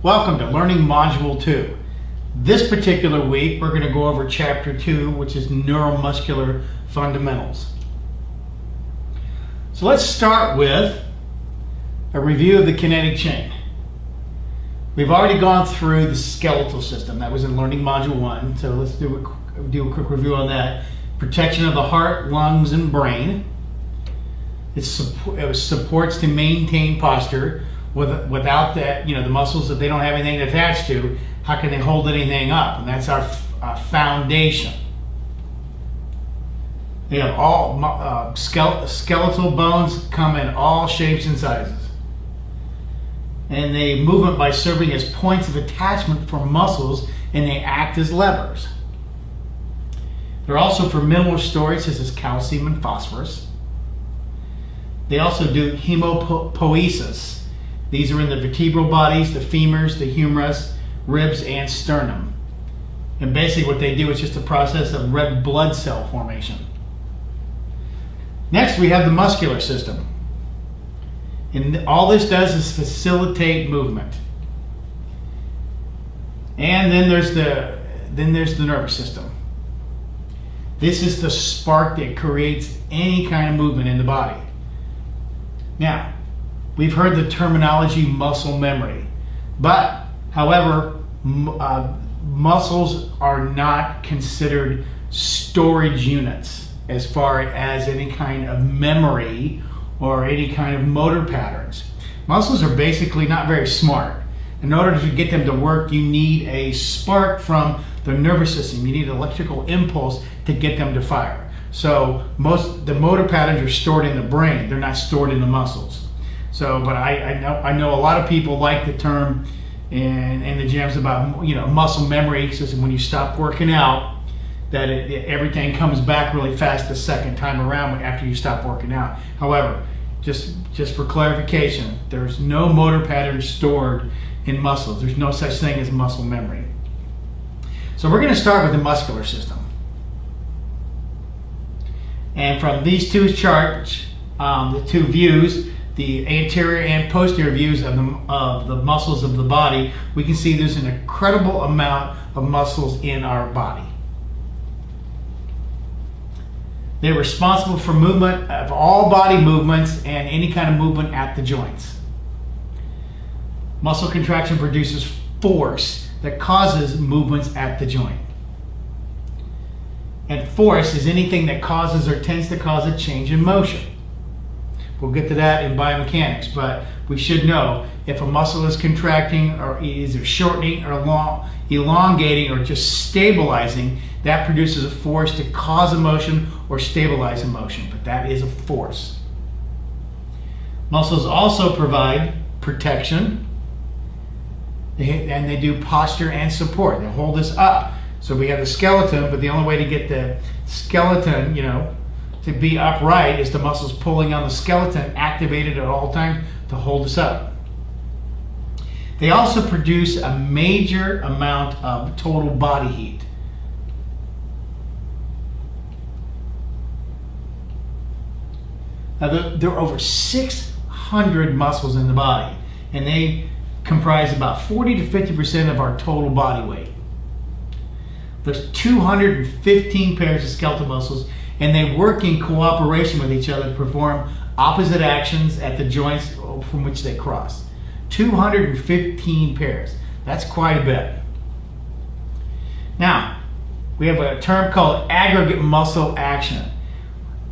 Welcome to Learning Module 2. This particular week we're going to go over Chapter 2, which is Neuromuscular Fundamentals. So let's start with a review of the kinetic chain. We've already gone through the skeletal system. That was in Learning Module 1, so let's do a quick review on that. Protection of the heart, lungs, and brain. It supports to maintain posture. Without that, the muscles, if they don't have anything attached to, how can they hold anything up? And that's our foundation. They have all skeletal bones come in all shapes and sizes. And they move by serving as points of attachment for muscles, and they act as levers. They're also for mineral storage, such as calcium and phosphorus. They also do hemopoiesis. These are in the vertebral bodies, the femurs, the humerus, ribs, and sternum. And basically what they do is just a process of red blood cell formation. Next, we have the muscular system. And all this does is facilitate movement. And then there's the nervous system. This is the spark that creates any kind of movement in the body. Now, we've heard the terminology muscle memory, but however, muscles are not considered storage units as far as any kind of memory or any kind of motor patterns. Muscles are basically not very smart. In order to get them to work, you need a spark from the nervous system. You need an electrical impulse to get them to fire. So the motor patterns are stored in the brain. They're not stored in the muscles. So, but I know a lot of people like the term in the gyms about muscle memory. So when you stop working out, that everything comes back really fast the second time around after you stop working out. However, just for clarification, there's no motor patterns stored in muscles. There's no such thing as muscle memory. So we're going to start with the muscular system. And from these two charts, the two views, the anterior and posterior views of the muscles of the body, we can see there's an incredible amount of muscles in our body. They're responsible for movement of all body movements and any kind of movement at the joints. Muscle contraction produces force that causes movements at the joint. And force is anything that causes or tends to cause a change in motion. We'll get to that in biomechanics, but we should know if a muscle is contracting or either shortening or elongating or just stabilizing, that produces a force to cause a motion or stabilize a motion, but that is a force. Muscles also provide protection, and they do posture and support. They hold us up. So we have the skeleton, but the only way to get the skeleton, to be upright is the muscles pulling on the skeleton activated at all times to hold us up. They also produce a major amount of total body heat. Now there are over 600 muscles in the body, and they comprise about 40 to 50% of our total body weight. There's 215 pairs of skeletal muscles, and they work in cooperation with each other to perform opposite actions at the joints from which they cross. 215 pairs. That's quite a bit. Now, we have a term called aggregate muscle action.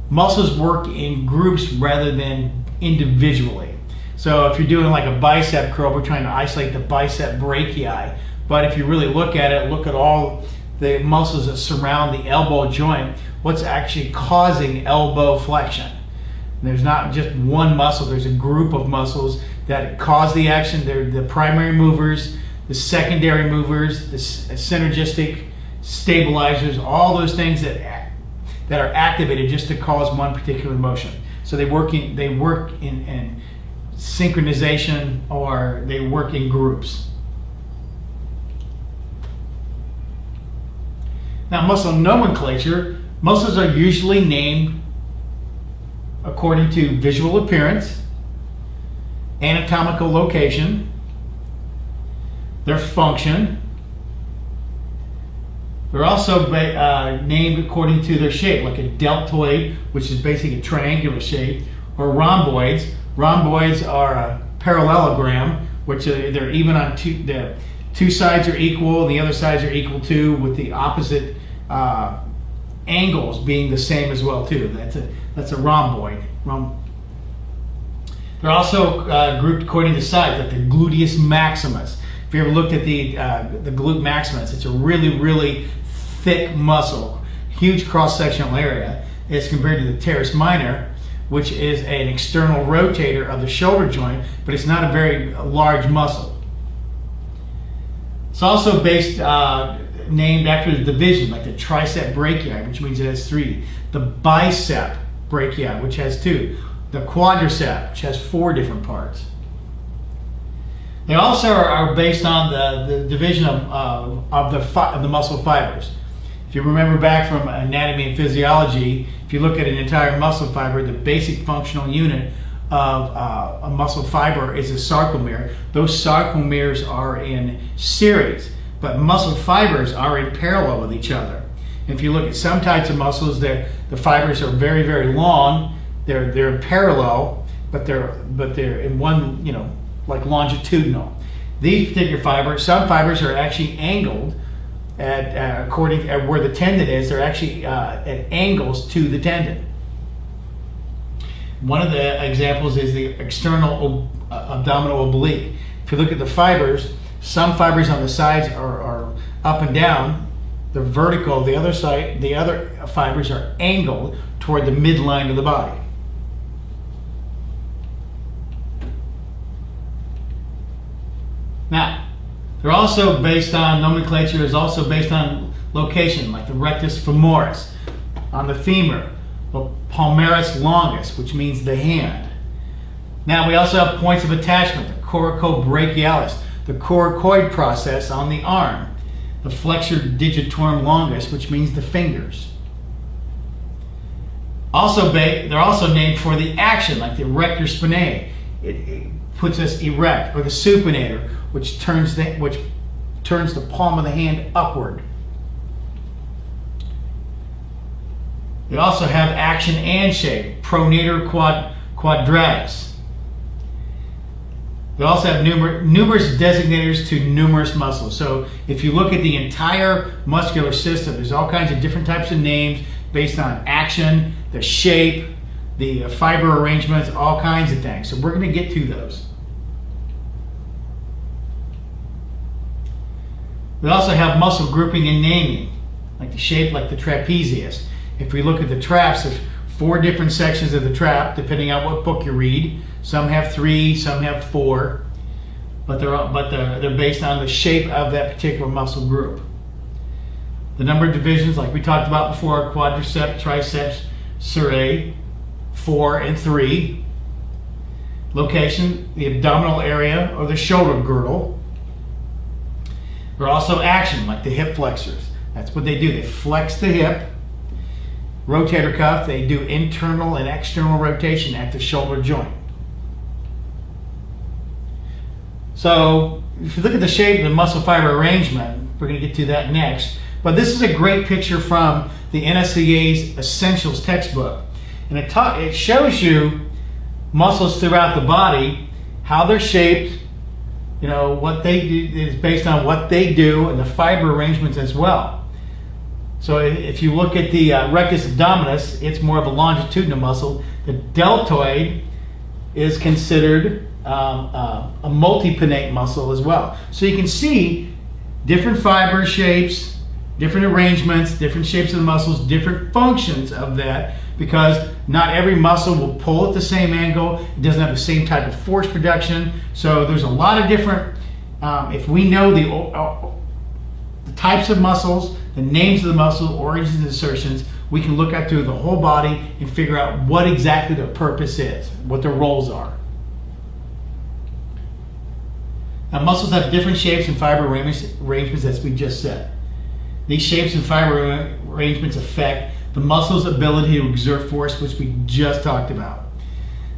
Muscles work in groups rather than individually. So if you're doing like a bicep curl, we're trying to isolate the bicep brachii. But if you really look at it, look at all the muscles that surround the elbow joint, what's actually causing elbow flexion. There's not just one muscle, there's a group of muscles that cause the action. They're the primary movers, the secondary movers, the synergistic stabilizers, all those things that are activated just to cause one particular motion. So they work in synchronization, or they work in groups. Now, muscle nomenclature, muscles are usually named according to visual appearance, anatomical location, their function. They're also named according to their shape, like a deltoid, which is basically a triangular shape, or rhomboids. Rhomboids are a parallelogram, which they're even on the two sides are equal, and the other sides are equal too, with the opposite angles being the same as well too. That's a rhomboid. They're also grouped according to size, like the gluteus maximus. If you ever looked at the glute maximus, it's a really thick muscle, huge cross-sectional area. It's compared to the teres minor, which is an external rotator of the shoulder joint, but it's not a very large muscle. It's also named after the division, like the tricep brachii, which means it has 3. The bicep brachii, which has 2. The quadricep, which has 4 different parts. They also are based on the division of the muscle fibers. If you remember back from anatomy and physiology, if you look at an entire muscle fiber, the basic functional unit of a muscle fiber is a sarcomere. Those sarcomeres are in series, but muscle fibers are in parallel with each other. And if you look at some types of muscles, the fibers are very long. They're in parallel, but they're in one, like longitudinal. These particular fibers, some fibers are actually angled according to where the tendon is. They're actually at angles to the tendon. One of the examples is the external abdominal oblique. If you look at the fibers, some fibers on the sides are up and down. They're vertical. The other fibers are angled toward the midline of the body. Now, they're also based on, nomenclature is also based on location, like the rectus femoris, on the femur, the palmaris longus, which means the hand. Now, we also have points of attachment, the coracobrachialis, the coracoid process on the arm, the flexor digitorum longus, which means the fingers. Also, they're also named for the action, like the erector spinae. It puts us erect, or the supinator, which turns the palm of the hand upward. They also have action and shape, pronator quadratus. They also have numerous designators to numerous muscles. So if you look at the entire muscular system, there's all kinds of different types of names based on action, the shape, the fiber arrangements, all kinds of things. So we're going to get to those. We also have muscle grouping and naming, like the shape, like the trapezius. If we look at the traps, there's 4 different sections of the trap, depending on what book you read. Some have 3, some have 4, but they're based on the shape of that particular muscle group. The number of divisions, like we talked about before, quadriceps, triceps, surae, 4 and 3. Location, the abdominal area or the shoulder girdle. They're also action, like the hip flexors. That's what they do. They flex the hip. Rotator cuff, they do internal and external rotation at the shoulder joint. So, if you look at the shape of the muscle fiber arrangement, we're going to get to that next. But this is a great picture from the NSCA's Essentials textbook. And it shows you muscles throughout the body, how they're shaped, what they do is based on what they do and the fiber arrangements as well. So if you look at the rectus abdominis, it's more of a longitudinal muscle. The deltoid is considered a multipinnate muscle as well. So you can see different fiber shapes, different arrangements, different shapes of the muscles, different functions of that, because not every muscle will pull at the same angle. It doesn't have the same type of force production. So there's a lot of different, if we know the types of muscles, the names of the muscle, origins and insertions, we can look at through the whole body and figure out what exactly their purpose is, what their roles are. Now, muscles have different shapes and fiber arrangements, as we just said. These shapes and fiber arrangements affect the muscle's ability to exert force, which we just talked about.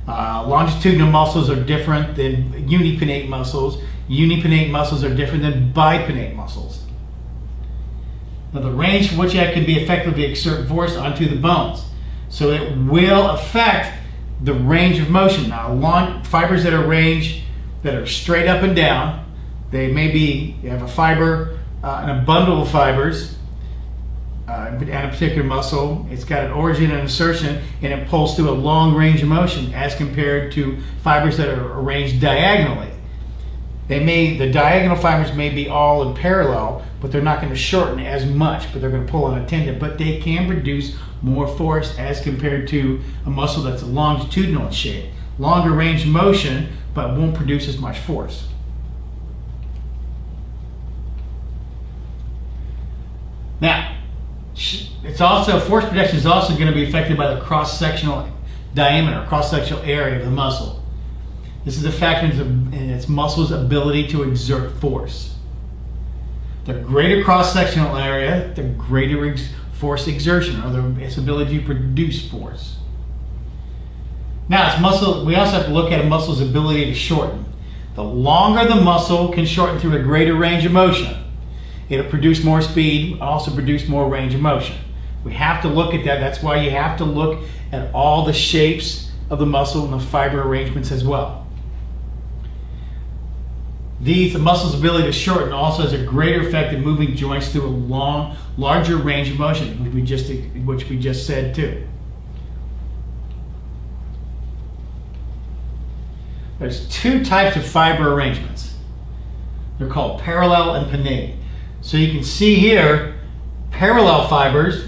Longitudinal muscles are different than unipinnate muscles. Unipinnate muscles are different than bipinnate muscles. Now the range for which that can be effectively exert force onto the bones. So it will affect the range of motion. Now long fibers that are straight up and down, you have a fiber and a bundle of fibers and a particular muscle. It's got an origin and insertion, and it pulls through a long range of motion as compared to fibers that are arranged diagonally. The diagonal fibers may be all in parallel, but they're not going to shorten as much, but they're going to pull on a tendon, but they can produce more force as compared to a muscle that's a longitudinal in shape. Longer range of motion, but won't produce as much force. Now, force production is also going to be affected by the cross-sectional diameter, cross-sectional area of the muscle. This is a factor in its muscle's ability to exert force. The greater cross-sectional area, the greater force exertion, or its ability to produce force. Now, we also have to look at a muscle's ability to shorten. The longer the muscle can shorten through a greater range of motion, it'll produce more speed, also produce more range of motion. We have to look at that. That's why you have to look at all the shapes of the muscle and the fiber arrangements as well. The muscle's ability to shorten also has a greater effect in moving joints through a larger range of motion, which we just said too. There's two types of fiber arrangements. They're called parallel and pinnate. So you can see here, parallel fibers,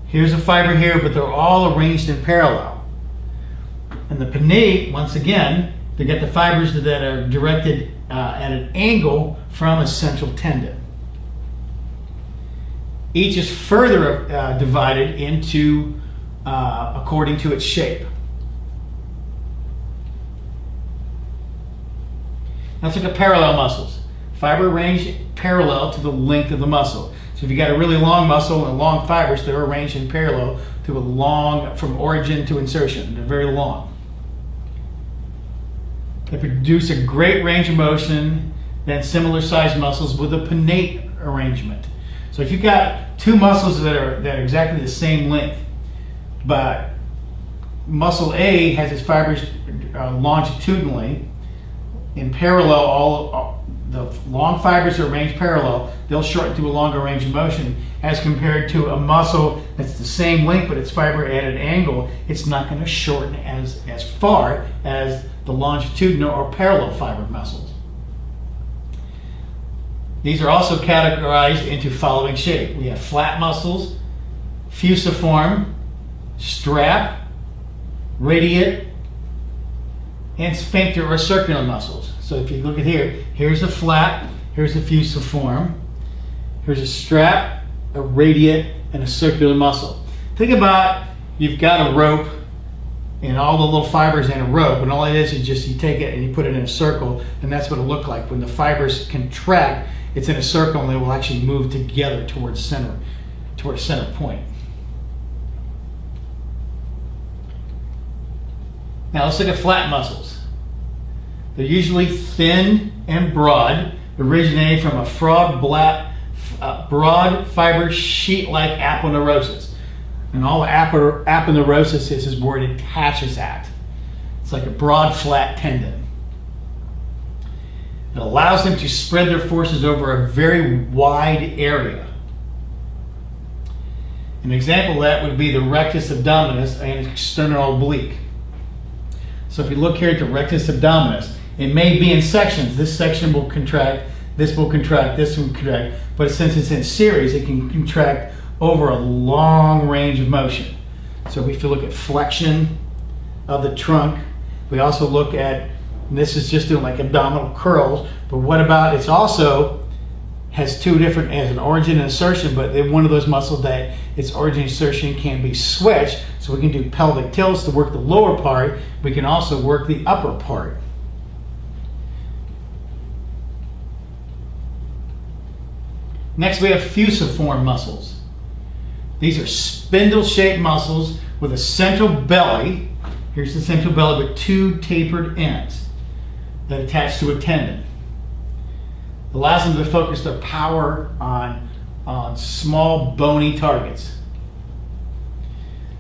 here's a fiber here, but they're all arranged in parallel. And the pinnate, once again, they get the fibers that are directed at an angle from a central tendon. Each is further divided into according to its shape. Let's look at parallel muscles. Fiber arranged parallel to the length of the muscle. So if you got a really long muscle and long fibers, they're arranged in parallel to from origin to insertion. They're very long. They produce a great range of motion than similar sized muscles with a pinnate arrangement. So if you've got two muscles that are exactly the same length, but muscle A has its fibers longitudinally in parallel, the long fibers are arranged parallel, they'll shorten to a longer range of motion as compared to a muscle that's the same length but its fiber at an angle. It's not going to shorten as far as the longitudinal or parallel fiber muscles. These are also categorized into following shape. We have flat muscles, fusiform, strap, radiate, and sphincter or circular muscles. So if you look at here, here's a flat, here's a fusiform, here's a strap, a radiate, and a circular muscle. Think about, you've got a rope and all the little fibers in a rope, and all it is just you take it and you put it in a circle, and that's what it'll look like. When the fibers contract, it's in a circle and they will actually move together towards center point. Now let's look at flat muscles. They're usually thin and broad, originating from a broad fiber sheet-like aponeurosis. And all aponeurosis is where it attaches at. It's like a broad, flat tendon. It allows them to spread their forces over a very wide area. An example of that would be the rectus abdominis and external oblique. So if you look here at the rectus abdominis, it may be in sections. This section will contract, this will contract, this will contract, but since it's in series, it can contract over a long range of motion. So if you look at flexion of the trunk, we also look at, and this is just doing like abdominal curls, but what about, it's also has two different, has an origin and insertion, but one of those muscles that its origin and insertion can be switched, so we can do pelvic tilts to work the lower part, we can also work the upper part. Next we have fusiform muscles. These are spindle-shaped muscles with a central belly. Here's the central belly with two tapered ends that attach to a tendon. allows them to focus their power on small bony targets.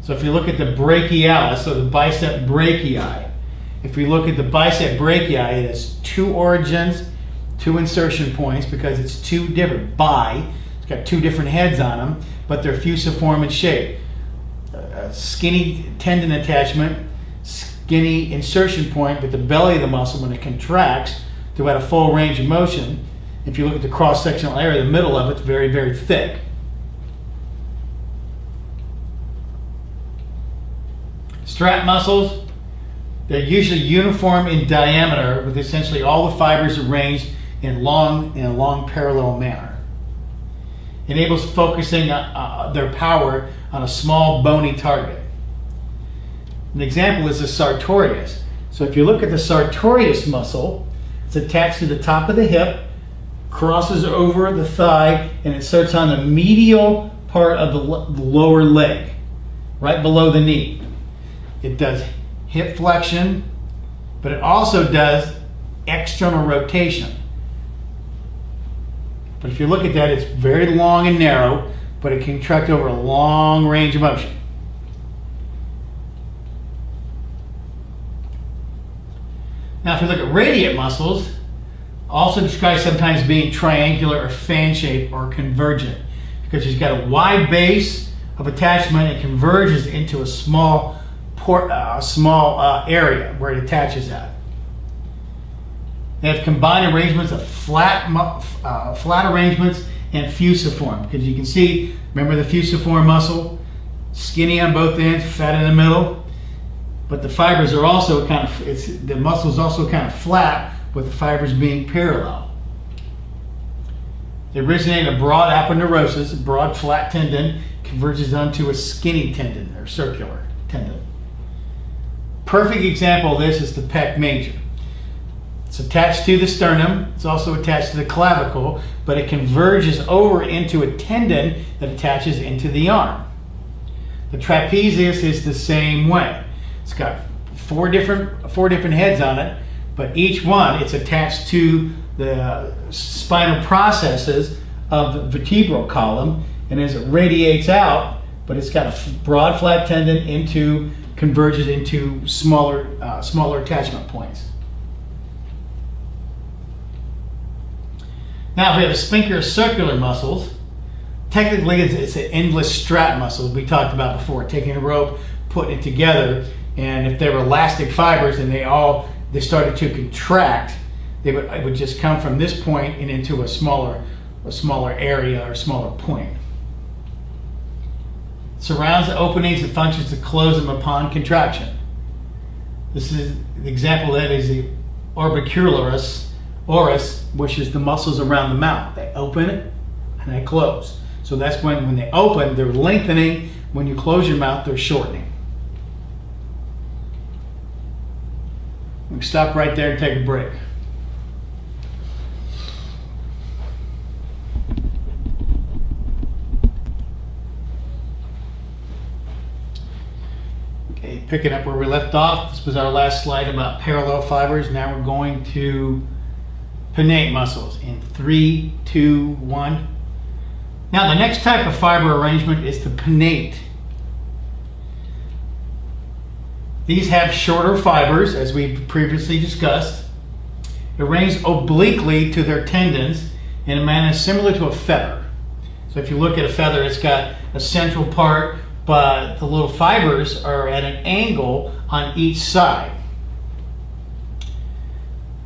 So if you look at the brachialis, so the bicep brachii, if we look at the bicep brachii, it has two origins, two insertion points, because it's two different. It's got two different heads on them, but they're fusiform in shape. Skinny tendon attachment, skinny insertion point, but the belly of the muscle, when it contracts throughout a full range of motion, if you look at the cross-sectional area, the middle of it's very, very thick. Strap muscles, they're usually uniform in diameter with essentially all the fibers arranged in a long parallel manner. Enables focusing their power on a small bony target. An example is the sartorius. So if you look at the sartorius muscle, it's attached to the top of the hip, crosses over the thigh, and it starts on the medial part of the lower leg, right below the knee. It does hip flexion, but it also does external rotation. But if you look at that, it's very long and narrow, but it can contract over a long range of motion. Now, if you look at radiate muscles, also described sometimes being triangular or fan-shaped or convergent, because it's got a wide base of attachment and converges into a small area where it attaches at. They have combined arrangements of flat arrangements and fusiform, because you can see, remember the fusiform muscle, skinny on both ends, fat in the middle, but the fibers are also the muscle is also kind of flat, with the fibers being parallel. They originate in a broad aponeurosis, a broad flat tendon converges onto a skinny tendon or circular tendon. Perfect example of this is the pec major. It's attached to the sternum, it's also attached to the clavicle, but it converges over into a tendon that attaches into the arm. The trapezius is the same way. It's got four different heads on it, but each one, it's attached to the spinal processes of the vertebral column, and as it radiates out, but it's got a broad flat tendon converges into smaller attachment points. Now, if we have a sphincter circular muscles, technically it's an endless strap muscle we talked about before, taking a rope, putting it together, and if they were elastic fibers and they started to contract, it would just come from this point and into a smaller area or smaller point. Surrounds the openings and functions to close them upon contraction. This is the example of that is the orbicularis oris, which is the muscles around the mouth. They open and they close. So that's when they open, they're lengthening. When you close your mouth, they're shortening. We can stop right there and take a break. Okay, picking up where we left off, this was our last slide about parallel fibers. Now we're going to pinnate muscles in 3, 2, 1. Now the next type of fiber arrangement is the pinnate. These have shorter fibers, as we previously discussed, arranged obliquely to their tendons in a manner similar to a feather. So if you look at a feather, it's got a central part, but the little fibers are at an angle on each side.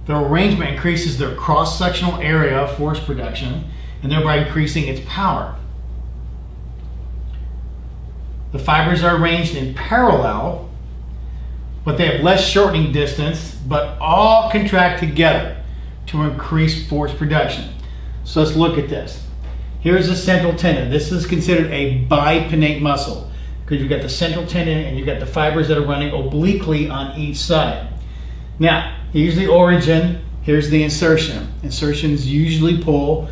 The arrangement increases their cross-sectional area of force production and thereby increasing its power. The fibers are arranged in parallel, but they have less shortening distance, but all contract together to increase force production. So let's look at this. Here's the central tendon. This is considered a bipinnate muscle because you've got the central tendon and you've got the fibers that are running obliquely on each side. Now, here's the origin, here's the insertion. Insertions usually pull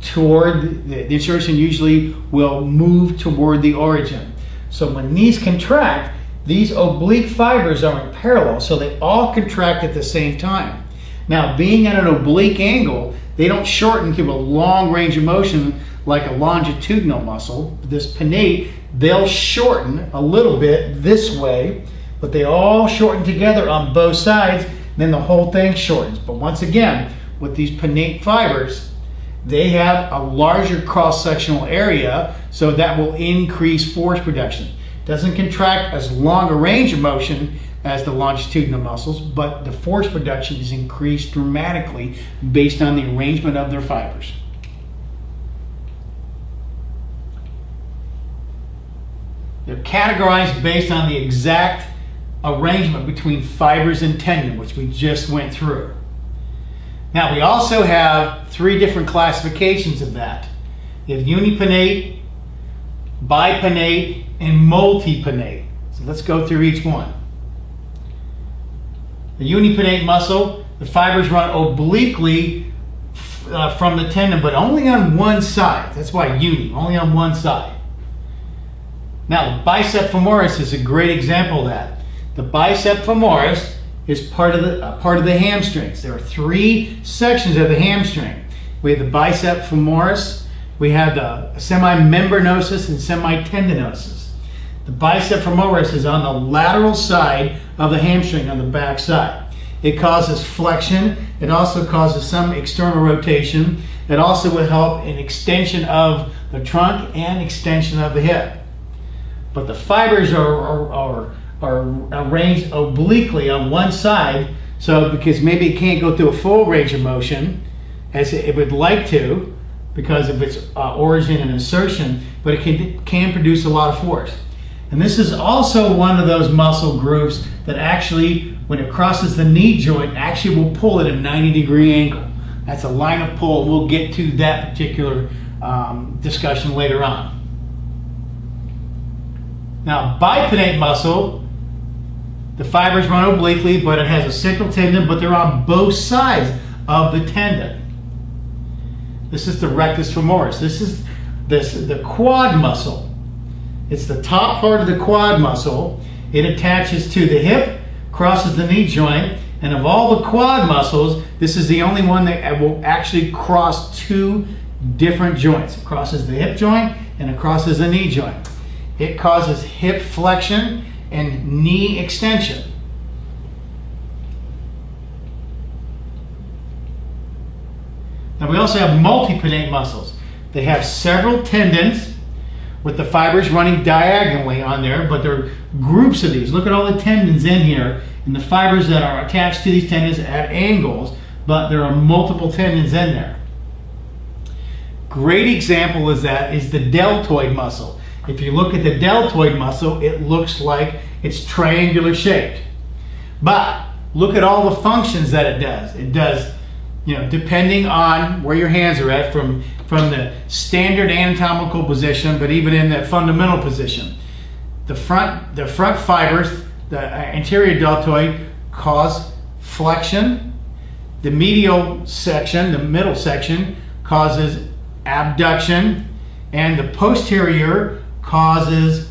toward, the insertion usually will move toward the origin. So when these contract, these oblique fibers are in parallel, so they all contract at the same time. Now, being at an oblique angle, They don't shorten to a long range of motion like a longitudinal muscle. This pinnate, they'll shorten a little bit this way, but they all shorten together on both sides, then the whole thing shortens. But once again, with these pinnate fibers, they have a larger cross-sectional area, so that will increase force production. Doesn't contract as long a range of motion as the longitudinal muscles, but the force production is increased dramatically based on the arrangement of their fibers. They're categorized based on the exact arrangement between fibers and tendon, which we just went through. Now we also have 3 different classifications of that. You have unipinnate, bipinnate, and multipinnate. So let's go through each one. The unipinnate muscle, the fibers run obliquely from the tendon, but only on one side. That's why uni, only on one side. Now, the bicep femoris is a great example of that. The bicep femoris is part of the hamstrings. There are 3 sections of the hamstring. We have the bicep femoris, we have the semimembranosus and semitendinosus. The bicep femoris is on the lateral side of the hamstring on the back side. It causes flexion. It also causes some external rotation. It also will help in extension of the trunk and extension of the hip. But the fibers are arranged obliquely on one side, so because maybe it can't go through a full range of motion as it would like to because of its origin and insertion, but it can produce a lot of force. And this is also one of those muscle groups that actually, when it crosses the knee joint, actually will pull at a 90-degree angle. That's a line of pull. We'll get to that particular discussion later on. Now, bipinnate muscle, the fibers run obliquely, but it has a central tendon, but they're on both sides of the tendon. This is the rectus femoris. This is the quad muscle. It's the top part of the quad muscle. It attaches to the hip, crosses the knee joint, and of all the quad muscles, this is the only one that will actually cross 2 different joints. It crosses the hip joint and it crosses the knee joint. It causes hip flexion and knee extension. Now we also have multipinnate muscles. They have several tendons with the fibers running diagonally on there, but there are groups of these. Look at all the tendons in here and the fibers that are attached to these tendons at angles, but there are multiple tendons in there. Great example is the deltoid muscle. If you look at the deltoid muscle, it looks like it's triangular shaped. But look at all the functions that it does. It does, depending on where your hands are at, from the standard anatomical position, but even in the fundamental position. The front fibers, the anterior deltoid, cause flexion. The medial section, the middle section, causes abduction, and the posterior causes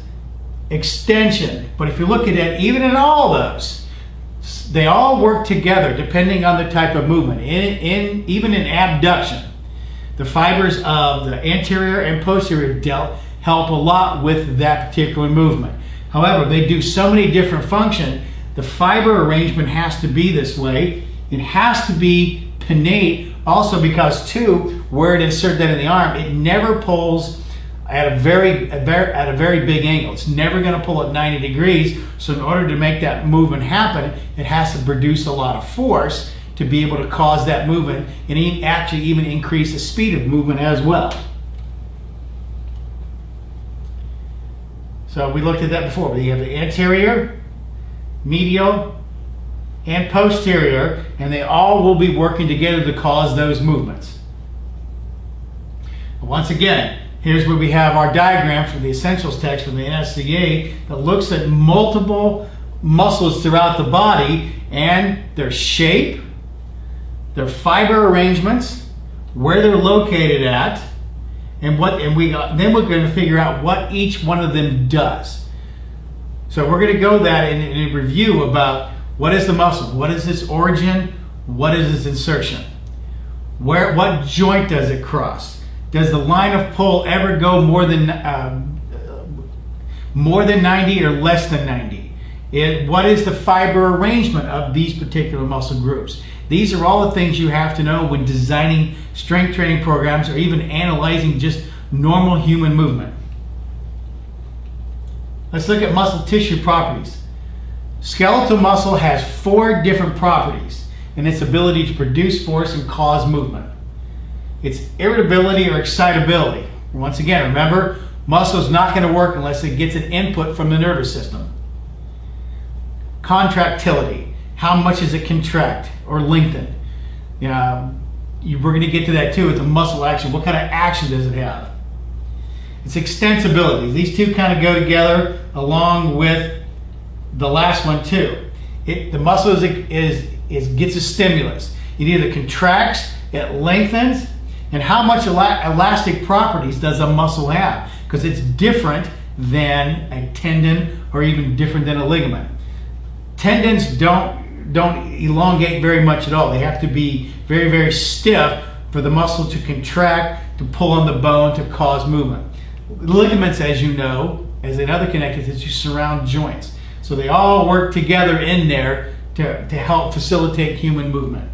extension. But if you look at it, even in all those, they all work together depending on the type of movement. Even in abduction, the fibers of the anterior and posterior delt help a lot with that particular movement. However, they do so many different functions. The fiber arrangement has to be this way. It has to be pinnate also because, too, where it inserts that in the arm, it never pulls at a very big angle. It's never going to pull at 90 degrees. So in order to make that movement happen, it has to produce a lot of force to be able to cause that movement and actually even increase the speed of movement as well. So we looked at that before. You have the anterior, medial, and posterior, and they all will be working together to cause those movements. Once again, here's where we have our diagram from the essentials text from the NSCA that looks at multiple muscles throughout the body and their shape, their fiber arrangements, where they're located at, and then we're going to figure out what each one of them does. So we're going to go that in a review about what is the muscle, what is its origin, what is its insertion. What joint does it cross? Does the line of pull ever go more than 90 or less than 90? What is the fiber arrangement of these particular muscle groups? These are all the things you have to know when designing strength training programs or even analyzing just normal human movement. Let's look at muscle tissue properties. Skeletal muscle has 4 different properties in its ability to produce force and cause movement. It's irritability or excitability. Once again, remember, muscle is not going to work unless it gets an input from the nervous system. Contractility. How much does it contract or lengthen? We're going to get to that too with the muscle action. What kind of action does it have? It's extensibility. These two kind of go together along with the last one too. The muscle gets a stimulus. It either contracts, it lengthens, and how much elastic properties does a muscle have? Because it's different than a tendon or even different than a ligament. Tendons don't elongate very much at all. They have to be very, very stiff for the muscle to contract, to pull on the bone, to cause movement. Ligaments, as you know, as in other connective tissues, surround joints. So they all work together in there to help facilitate human movement.